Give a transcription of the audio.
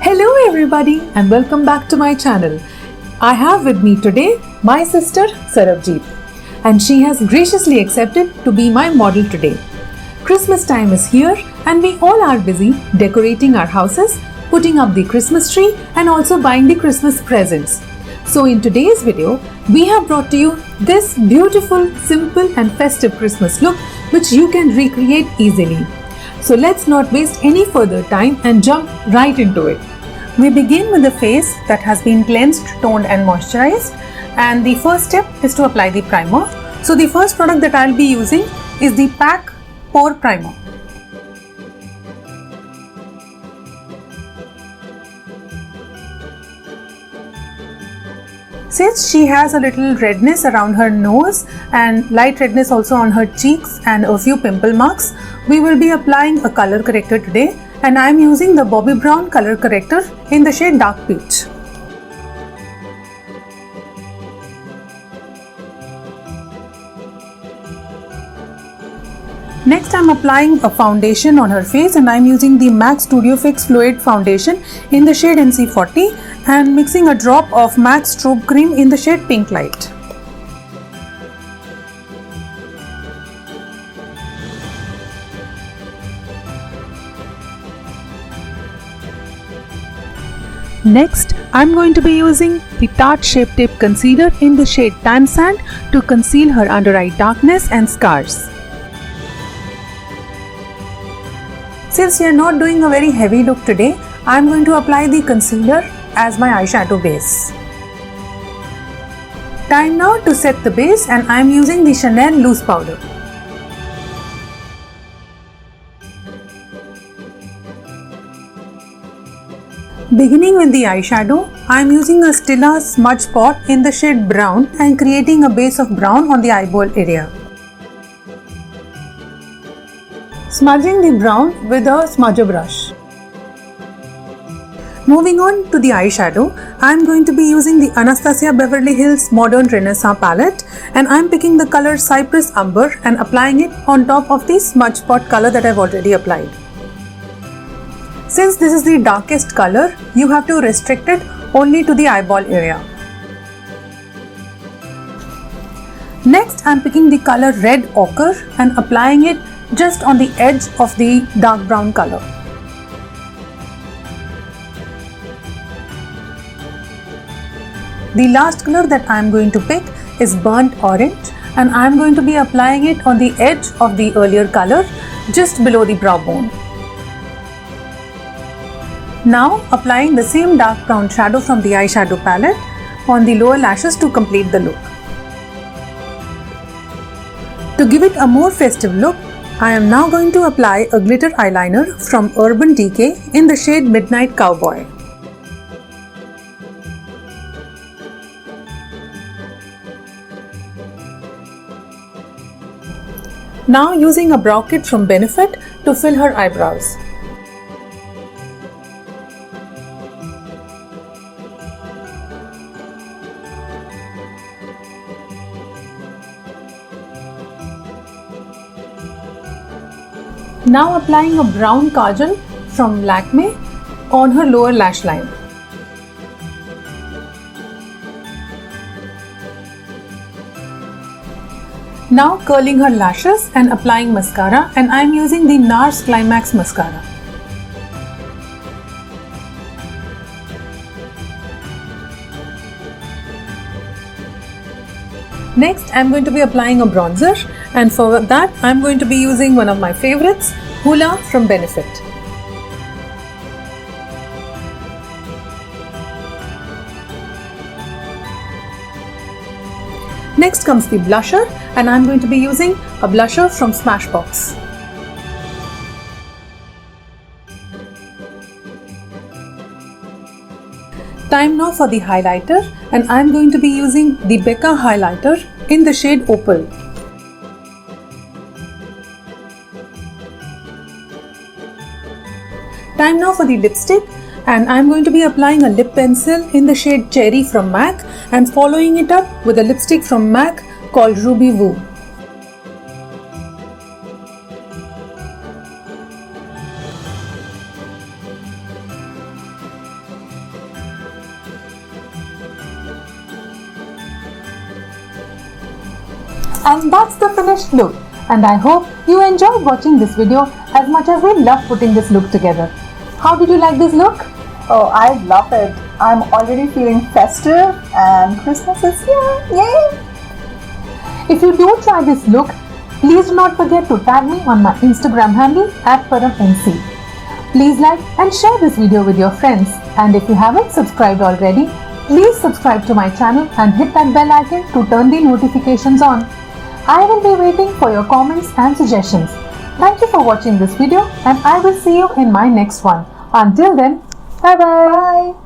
Hello everybody and welcome back to my channel. I have with me today my sister Sarabjeet and she has graciously accepted to be my model today. Christmas time is here and we all are busy decorating our houses, putting up the Christmas tree and also buying the Christmas presents. So in today's video, we have brought to you this beautiful, simple and festive Christmas look which you can recreate easily. So let's not waste any further time and jump right into it. We begin with the face that has been cleansed, toned and moisturized, and the first step is to apply the primer. So the first product that I'll be using is the PAC Pore Primer. Since she has a little redness around her nose and light redness also on her cheeks and a few pimple marks, we will be applying a color corrector today, and I am using the Bobbi Brown color corrector in the shade Dark Peach. Next I am applying a foundation on her face, and I am using the MAC Studio Fix Fluid Foundation in the shade NC40 and mixing a drop of MAC Strobe Cream in the shade Pink Light. Next, I am going to be using the Tarte Shape Tape Concealer in the shade Tan Sand to conceal her under eye darkness and scars. Since we are not doing a very heavy look today, I am going to apply the concealer as my eyeshadow base. Time now to set the base, and I am using the Chanel Loose Powder. Beginning with the eyeshadow, I am using a Stila smudge pot in the shade Brown and creating a base of brown on the eyeball area. Smudging the brown with a smudger brush. Moving on to the eyeshadow, I am going to be using the Anastasia Beverly Hills Modern Renaissance palette, and I am picking the color Cypress Umber and applying it on top of the smudge pot color that I have already applied. Since this is the darkest color, you have to restrict it only to the eyeball area. Next, I am picking the color Red Ochre and applying it just on the edge of the dark brown color. The last color that I am going to pick is Burnt Orange, and I am going to be applying it on the edge of the earlier color just below the brow bone. Now applying the same dark brown shadow from the eyeshadow palette on the lower lashes to complete the look. To give it a more festive look, I am now going to apply a glitter eyeliner from Urban Decay in the shade Midnight Cowboy. Now using a brow kit from Benefit to fill her eyebrows. Now applying a brown kajal from Lakme on her lower lash line. Now curling her lashes and applying mascara, and I am using the NARS Climax mascara. Next, I am going to be applying a bronzer, and for that I am going to be using one of my favorites, Hoola from Benefit. Next comes the blusher, and I am going to be using a blusher from Smashbox. Time now for the highlighter, and I am going to be using the Becca highlighter in the shade Opal. Time now for the lipstick, and I am going to be applying a lip pencil in the shade Cherry from MAC and following it up with a lipstick from MAC called Ruby Woo. And that's the finished look. And I hope you enjoyed watching this video as much as we love putting this look together. How did you like this look? Oh, I love it. I'm already feeling festive and Christmas is here. Yay! If you do try this look, please do not forget to tag me on my Instagram handle @ParamNC. Please like and share this video with your friends. And if you haven't subscribed already, please subscribe to my channel and hit that bell icon to turn the notifications on. I will be waiting for your comments and suggestions. Thank you for watching this video and I will see you in my next one. Until then, bye bye. Bye.